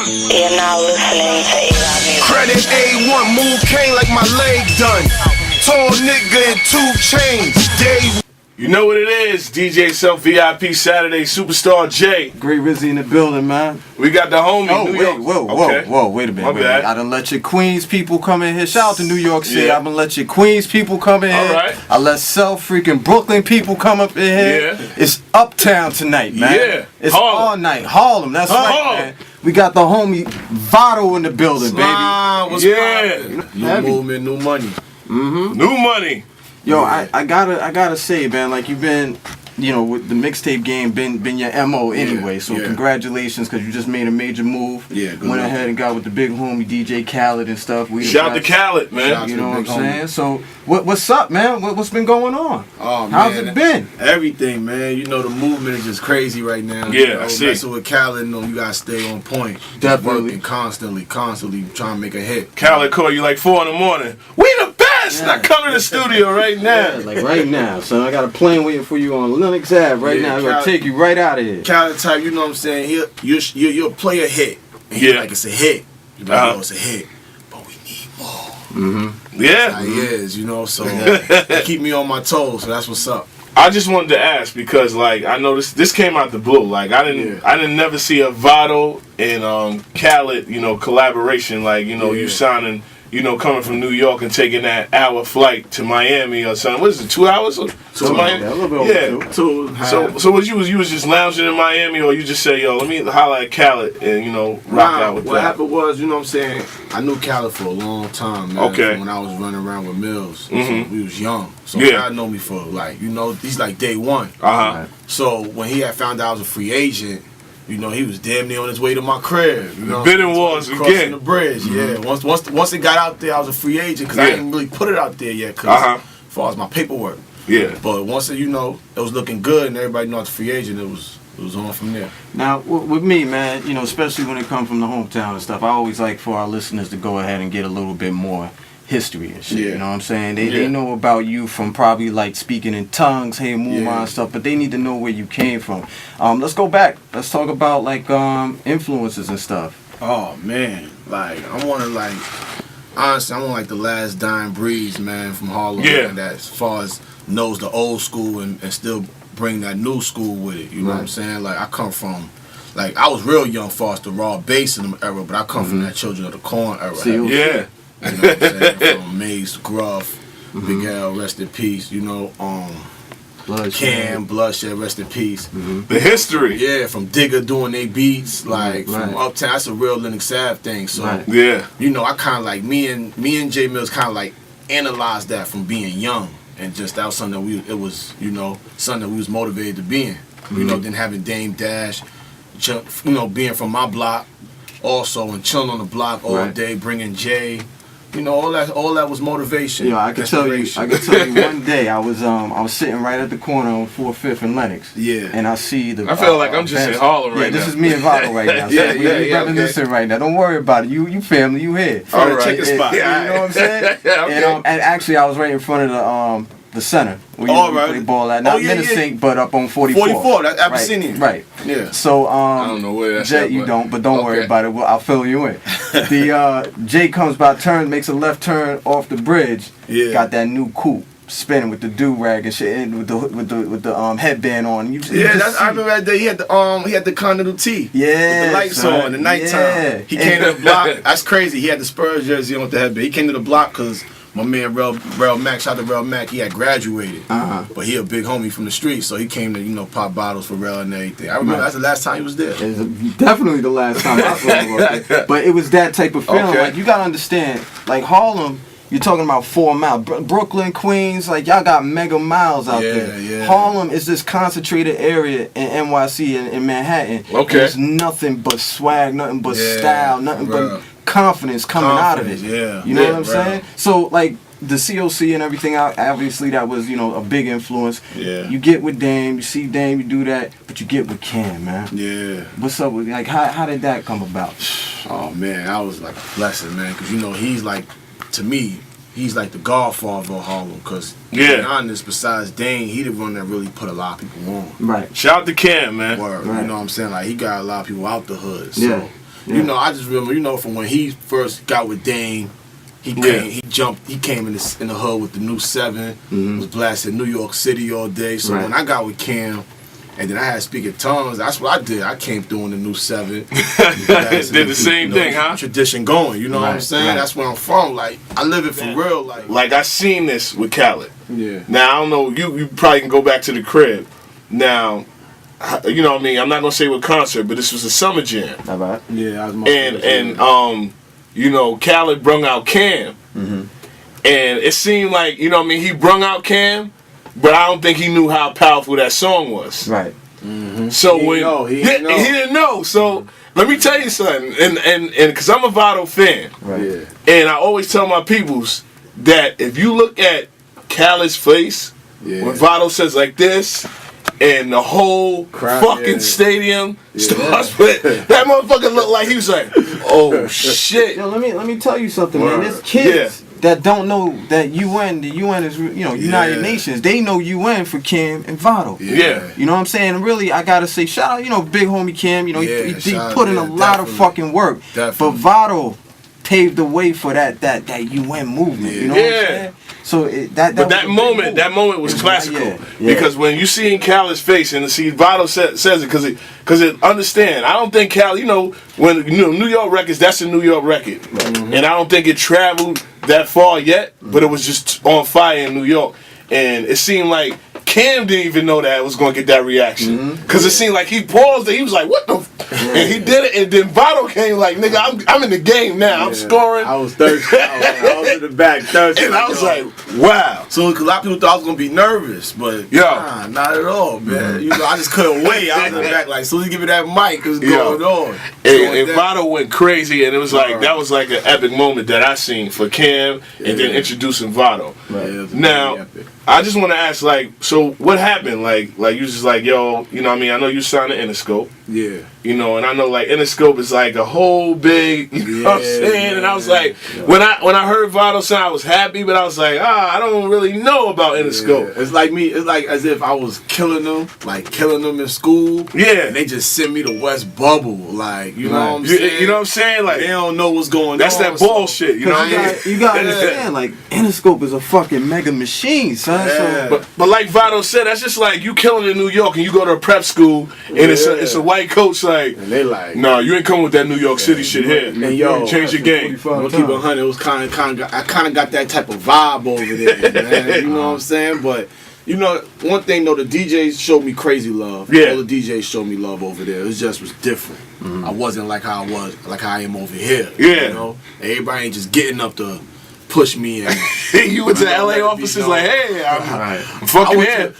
You're now listening to A-Live Music. Credit A1, move cane like my leg done. Tall nigga in 2 chains. Day. You know what it is, DJ Self VIP Saturday, Superstar J. Great Rizzy in the building, man. We got the homie, New York. Whoa, wait a minute. I done let your Queens people come in here. Shout out to New York City. Yeah. I done let your Queens people come in here. Right. I let Self freaking Brooklyn people come up in here. Yeah. It's uptown tonight, man. Yeah. It's Harlem. all night. Harlem, that's right, man. We got the homie Vado in the building, baby. What's New movement, new money. New money. Yo, I gotta say, man, like you've been, you know, with the mixtape game, been your MO anyway. So congratulations, because you just made a major move. Yeah, good went luck. ahead and got with the big homie DJ Khaled and stuff. Shout out to Khaled, man. You know what I'm saying? So what's up, man? What's been going on? Oh, man. How's it been? Everything, man. You know, the movement is just crazy right now. Yeah, you know, I see. Messing with Khaled, you know, you gotta stay on point. Definitely. Working constantly trying to make a hit. Khaled call you like 4 in the morning. We the best! Yeah. Now come to the studio right now. Yeah, like right now. So I got a plane waiting for you on Lenox Ave right now. I'm gonna take you right out of here. Khaled type, you know what I'm saying? You'll play a hit. And you're like, it's a hit. You're like, oh, it's a hit. But we need more. Yeah. That's how he is, you know, so keep me on my toes, so that's what's up. I just wanted to ask because, like, I know this came out the blue. Like, I didn't never see a Vado and Khaled, you know, collaboration. Like, you know, you signing, you know, coming from New York and taking that hour flight to Miami or something. What is it? 2 hours to Miami? Yeah, a little bit over 2. So was you was just lounging in Miami, or you just say, yo, let me holler at Khaled and, you know, rock out with what that? happened was, you know what I'm saying, I knew Khaled for a long time, man. Okay. From when I was running around with Mills. So we was young. So Yeah. Khaled know me for, like, you know, he's like day one. Uh-huh. So when he had found out I was a free agent, you know, he was damn near on his way to my crib. You know, bidding wars crossing again. the bridge. Yeah. Once it got out there, I was a free agent because I didn't really put it out there yet. Cause as far as my paperwork. Yeah. But once it, you know, it was looking good and everybody knew I was a free agent, it was on from there. Now, with me, man, you know, especially when it comes from the hometown and stuff, I always like for our listeners to go ahead and get a little bit more history and shit. Yeah. You know what I'm saying? They know about you from probably like speaking in tongues, hey, Muma and stuff, but they need to know where you came from. Let's go back. Let's talk about like influences and stuff. Oh man, like honestly, I want like the last dying breeze, man, from Harlem. Yeah. Man, that as far as knows the old school and still bring that new school with it. You know what I'm saying? Like I come from, like I was real young, far as the raw bass in the era, but I come from that Children of the Corn era. See, Yeah. You know what I'm saying? From Maze, Gruff, Big L, rest in peace. You know, Cam, Bloodshed, rest in peace. The history. Yeah, from Digger doing they beats, like from Uptown. That's a real Lenox Ave thing. So Yeah. you know, I kind of like me and J Mills kind of like analyzed that from being young, and just that was something that it was, you know, something that we was motivated to be in. You know, then having Dame Dash, you know, being from my block, also and chilling on the block all day, bringing Jay. You know, all that was motivation. Yeah, I can tell you one day I was sitting right at the corner on 4th and Lennox. Yeah. And I see the I feel like I'm just in Harlem right now. Yeah, this is me and Vado right now. So we reminiscing right now. Don't worry about it. You family, you here. All right. Check the spot. You know what I'm saying? Okay. And actually I was right in front of the center where you play ball at. Not Minnesink, but up on 44. 44, that's Abyssinian. Right. Yeah. So I don't know where that's Jay, at, you don't, but don't worry about it. I'll fill you in. The Jay comes by turn, makes a left turn off the bridge. Yeah. Got that new coupe spinning with the do rag and shit, and with the headband on. I remember that day. He had the Continental T. Yeah. With the lights son. on, the nighttime. Yeah. He came to the block. That's crazy. He had the Spurs jersey on with the headband. He came to the block because my man Rel Mac, shout out to Rel Mac, he had graduated. But he a big homie from the street, so he came to, you know, pop bottles for Rel and everything. I remember that's the last time he was there. It's definitely the last time I saw him up there. But it was that type of feeling. Like, you gotta understand, like Harlem, you're talking about 4 miles. Brooklyn, Queens, like y'all got mega miles out there. Yeah. Harlem is this concentrated area in NYC and in Manhattan. Okay. There's nothing but swag, nothing but style, nothing but confidence coming out of it. Yeah. You know what I'm saying? So like the COC and everything, obviously that was, you know, a big influence. Yeah. You get with Dame, you see Dame, you do that, but you get with Cam, man. Yeah. What's up with, like, how did that come about? Oh man, that was like a blessing, man, because you know he's like, to me, he's like the godfather of Harlem, because to be honest, besides Dane, he the one that really put a lot of people on. Right. Shout out to Cam, man. Word, Right. you know what I'm saying? Like, he got a lot of people out the hood. So, Yeah. you know, I just remember, you know, from when he first got with Dame, he came in the hood with the new 7, was blasting New York City all day. So when I got with Cam, and then I had to speak in tongues, that's what I did. I came through in the new 7. Did the same thing, huh? Tradition going, you know what I'm saying? That's where I'm from. Like, I live it for real. Like I seen this with Khaled. Yeah. Now, I don't know, you probably can go back to the crib. Now, you know what I mean? I'm not going to say what concert, but this was a summer jam. Yeah, I was And you know, Khaled brung out Cam. And it seemed like, you know what I mean, he brung out Cam, but I don't think he knew how powerful that song was. Right. So he didn't know. So let me tell you something, and because I'm a Vado fan, and I always tell my peoples that if you look at Khaled's face when Vado says like this, and the whole fucking stadium starts with that motherfucker looked like he was like, oh shit. Yo, let me tell you something, man. There's kids that don't know that the UN is, you know, United Nations. They know UN for Cam and Vado. Yeah. You know what I'm saying? And really, I gotta say, shout out, you know, big homie Cam. You know, he put in a lot of fucking work. But Vado paved the way for that UN movement. You know what I'm saying? So that moment was classical because when you see in Khaled's face and see Vado says it because it understand. I don't think Khaled, you know, when New York records, that's a New York record, and I don't think it traveled that far yet, but it was just on fire in New York, and it seemed like Cam didn't even know that it was going to get that reaction because it seemed like he paused and he was like, what the and he did it, and then Vado came like, nigga, I'm in the game now, I'm scoring. I was thirsty. I was in the back thirsty. And I was like, wow. So a lot of people thought I was going to be nervous, but nah, not at all, man. You know, I just couldn't wait. I was in the back like, so give me that mic, what's going on? And Vado went crazy, and it was like, that was like an epic moment that I seen for Cam, and then introducing Vado. Now, I just want to ask, like, so what happened? Like you just like, yo, you know what I mean? I know you signed to Interscope. Yeah. You know, and I know like Interscope is like a whole big, you know what I'm saying? And I was like, when I heard Vado sound, I was happy, but I was like, I don't really know about Interscope. It's like me, it's like as if I was killing them in school. Yeah. And they just sent me to West Bubble, like, you know what I'm saying? You know what I'm saying? Like, they don't know what's going on. That's that bullshit, you know what I mean? You gotta understand, like, Interscope is a fucking mega machine, son. So, but like Vado said, that's just like you killing in New York and you go to a prep school and it's a white coach like, and they like, no, you ain't coming with that New York City shit here. And yo, change your game. We'll keep it 100. It was I kind of got that type of vibe over there, man. You know what I'm saying? But you know, one thing though, the DJs showed me crazy love. Yeah. All the DJs showed me love over there. It just was different. I wasn't like how I am over here. Yeah. You know, everybody ain't just getting up to push me and you went to the LA offices like, hey, I'm fucking here.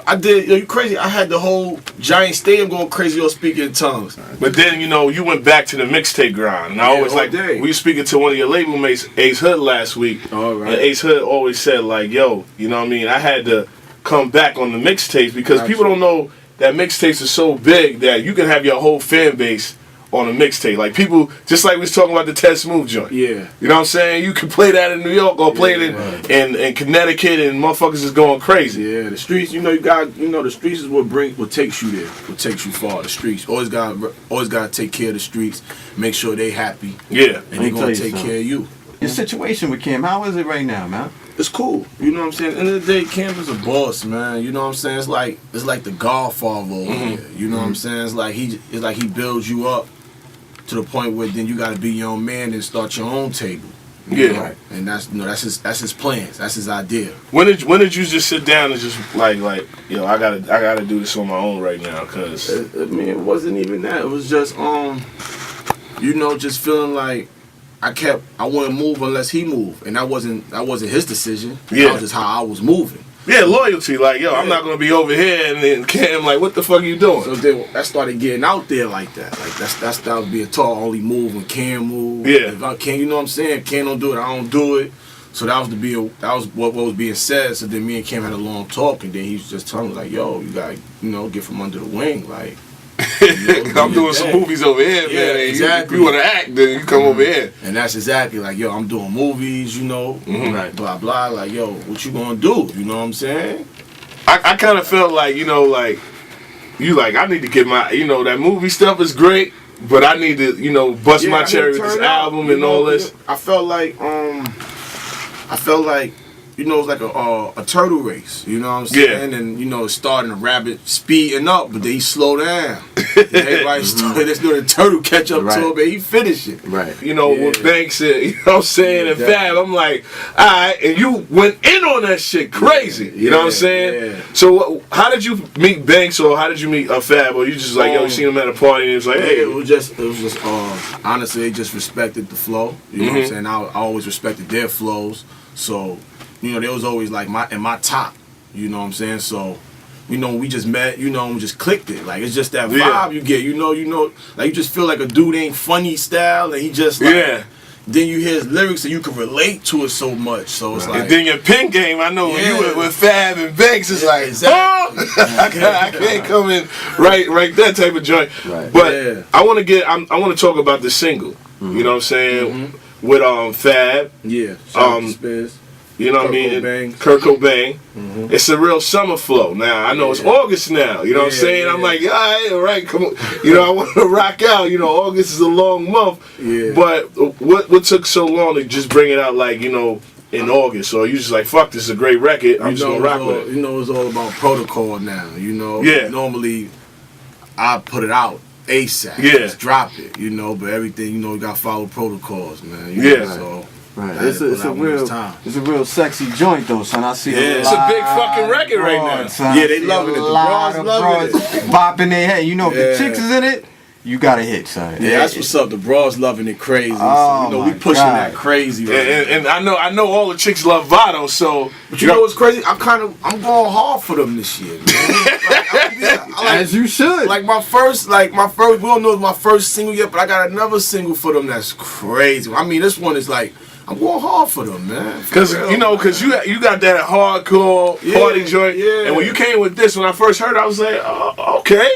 I did. You crazy? I had the whole giant stadium going crazy on speaking in tongues. But then, you know, you went back to the mixtape grind. And I always like, we were speaking to one of your label mates, Ace Hood, last week. And Ace Hood always said, like, yo, you know what I mean? I had to come back on the mixtapes because people don't know that mixtapes are so big that you can have your whole fan base on a mixtape. Like people, just like we was talking about the Ted Smooth joint. Yeah. You know what I'm saying? You can play that in New York or play it in Connecticut and motherfuckers is going crazy. Yeah, the streets, the streets is what takes you there. What takes you far. The streets. Always gotta take care of the streets, make sure they happy. Yeah. And they gonna take care of you. Your situation with Cam, how is it right now, man? It's cool. You know what I'm saying? At the end of the day, Cam is a boss, man. You know what I'm saying? It's like the Godfather over here. You know what I'm saying? It's like he builds you up to the point where then you got to be your own man and start your own table. Yeah, and that's his plans. That's his idea. When did you just sit down and just like yo, I gotta do this on my own right now? Cause I mean, it wasn't even that. It was just just feeling like I wouldn't move unless he moved, and that wasn't his decision. Yeah, that was just how I was moving. Yeah, loyalty. Like, yo, I'm not gonna be over here, and then Cam like, what the fuck are you doing? So then I started getting out there like that. Like that was being taught only move when Cam move. Yeah. If I can't, you know what I'm saying? Cam don't do it, I don't do it. So that was what was being said. So then me and Cam had a long talk, and then he was just telling me like, yo, you gotta get from under the wing, like. I'm doing some movies over here, man. Exactly. You want to act, then you come over here. And that's exactly like, yo, I'm doing movies, like blah blah. Like, yo, what you gonna do? You know what I'm saying? I kind of felt like, I need to get my, that movie stuff is great, but I need to, you know, bust my cherry with this album and all this. I felt like, you know, it's like a turtle race. You know what I'm saying? And you know, it's starting a rabbit speeding up, but then he slow down. Everybody started. Let's do the turtle catch up to him, but he finish it. Right. You know, with Banks, you know what I'm saying, and Fab, I'm like, all right, and you went in on that shit crazy. You know what I'm saying? Yeah. So how did you meet Banks, or how did you meet Fab, or you just like, yo, you seen him at a party and it was like, hey. It was just honestly, they just respected the flow. You know what I'm saying? I always respected their flows. So, you know, they was always like in my top. You know what I'm saying? So, you know, we just met, you know, and we just clicked it. Like, it's just that vibe you get, you know, like, you just feel like a dude ain't funny style, and he just, like, then you hear his lyrics and you can relate to it so much. So it's like, and then your pin game, I know when you were with Fab and Banks, it's like, I can't come in right that type of joint. Right. But I want to talk about the single. You know what I'm saying? With Fab. Yeah. You know what I mean? Kurt Cobain. It's a real summer flow. Now, I know it's August now. You know what I'm saying? I'm like, all right, come on. You know, I want to rock out. You know, August is a long month. Yeah. But what took so long to just bring it out, like, you know, in August? Or you just like, fuck, this is a great record. I'm just going to rock with it. You know, it's all about protocol now. You know? Normally, I put it out ASAP. Just drop it. You know, but everything, you know, you got to follow protocols, man. You know, so. Right. It's a real sexy joint though, son. I see it's a big fucking record right now. Son. Yeah, they loving it. The bras loving it. Bopping their head. You know, if the chicks is in it, you got a hit, son. Yeah, that's what's up. The bras loving it crazy. So, you know, we pushing that crazy right and I know all the chicks love Vado, so but you know what's crazy? I'm going hard for them this year, man. As you should. Like my first, we don't know it's my first single yet, but I got another single for them that's crazy. I mean, this one is like, I'm going hard for them, man. Cause you got that hardcore party joint, and when you came with this, when I first heard it, I was like, oh, okay,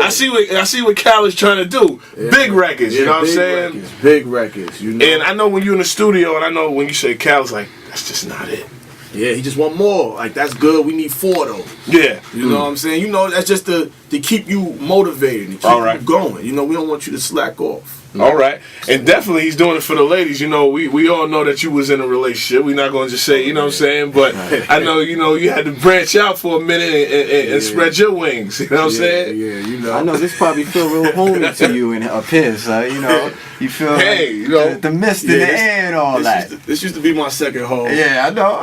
I see what Khaled's trying to do. Big records, you know what I'm saying? Big records, you know. And I know when you're in the studio, and I know when you say Khaled's like, that's just not it. Yeah, he just want more. Like, that's good. We need 4 though. Yeah, you know what I'm saying. You know, that's just to keep you motivated and keep you going. You know, we don't want you to slack off. All right, and definitely he's doing it for the ladies. You know, we all know that you was in a relationship. We're not going to just say, you know what I'm saying, but I know, you know, you had to branch out for a minute and spread your wings. You know what I'm saying? Yeah, you know. I know this probably feel real homey to you and up here, you know. You feel you know, the mist in the air and all that. This used to be my second home. Yeah, I know.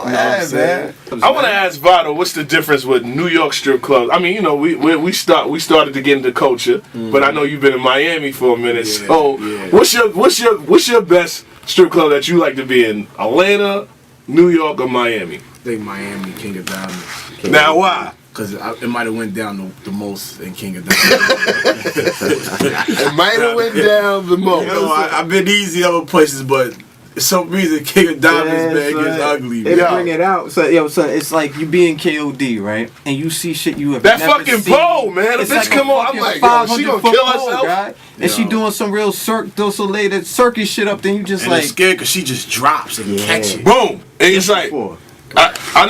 Yeah, man. I want to ask Vado, what's the difference with New York strip clubs? I mean, you know, we started to get into culture, but I know you've been in Miami for a minute. So, what's your best strip club that you like to be in? Atlanta, New York, or Miami? I think Miami, King of Diamonds. Now, why? Because it might have went down the most in King of Diamonds. It might have went down the most. You know, I've been easy other places, but for some reason King of Diamonds, man, gets ugly. They bring it out. So, it's like you being KOD, right? And you see shit you have never seen. That fucking pole, man. The bitch come on. I'm like, yo, she gonna kill herself? Right? And she doing some real circus shit up. Then you just and scared because she just drops and catch it. Boom. And it's like, I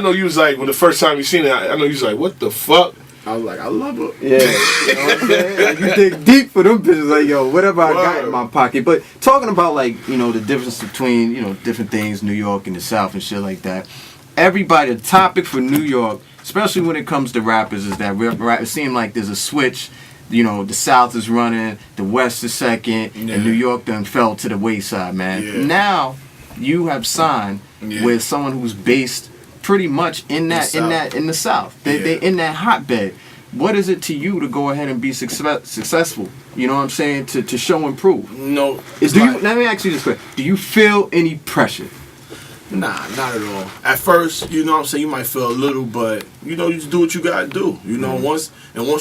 know you was like, when the first time you seen it, I know you was like, what the fuck? I was like, I love her. Yeah. You know what I'm saying? Like, you dig deep for them bitches, like, yo, whatever I got in my pocket. But talking about, like, you know, the difference between, you know, different things, New York and the South and shit like that. Everybody, the topic for New York, especially when it comes to rappers, is that it seems like there's a switch. You know, the South is running, the West is second, and New York done fell to the wayside, man. Yeah. Now, you have signed with someone who's based pretty much in the South. They in that hotbed. What is it to you to go ahead and be successful? You know what I'm saying? To show and prove. No. Let me ask you this question. Do you feel any pressure? Nah, not at all. At first, you know what I'm saying, you might feel a little, but you know, you just do what you gotta do. You know, once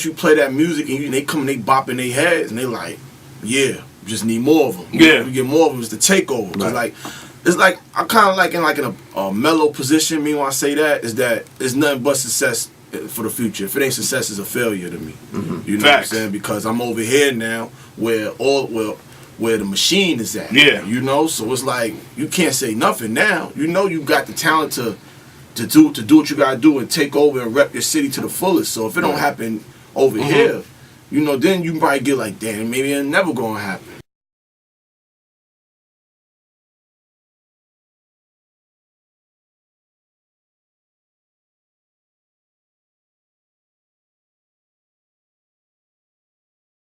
you play that music and they come and they bopping their heads and they like, yeah, just need more of them. Yeah. We get more of them, it's the takeover. Right. It's like I'm kind of like in a mellow position. Me when I say that is that it's nothing but success for the future. If it ain't success, it's a failure to me. You know what I'm saying? Because I'm over here now where the machine is at. Yeah. You know, so it's like you can't say nothing now. You know you got the talent to do what you gotta do and take over and rep your city to the fullest. So if it don't happen over here, you know, then you probably get like, damn, maybe it's never gonna happen.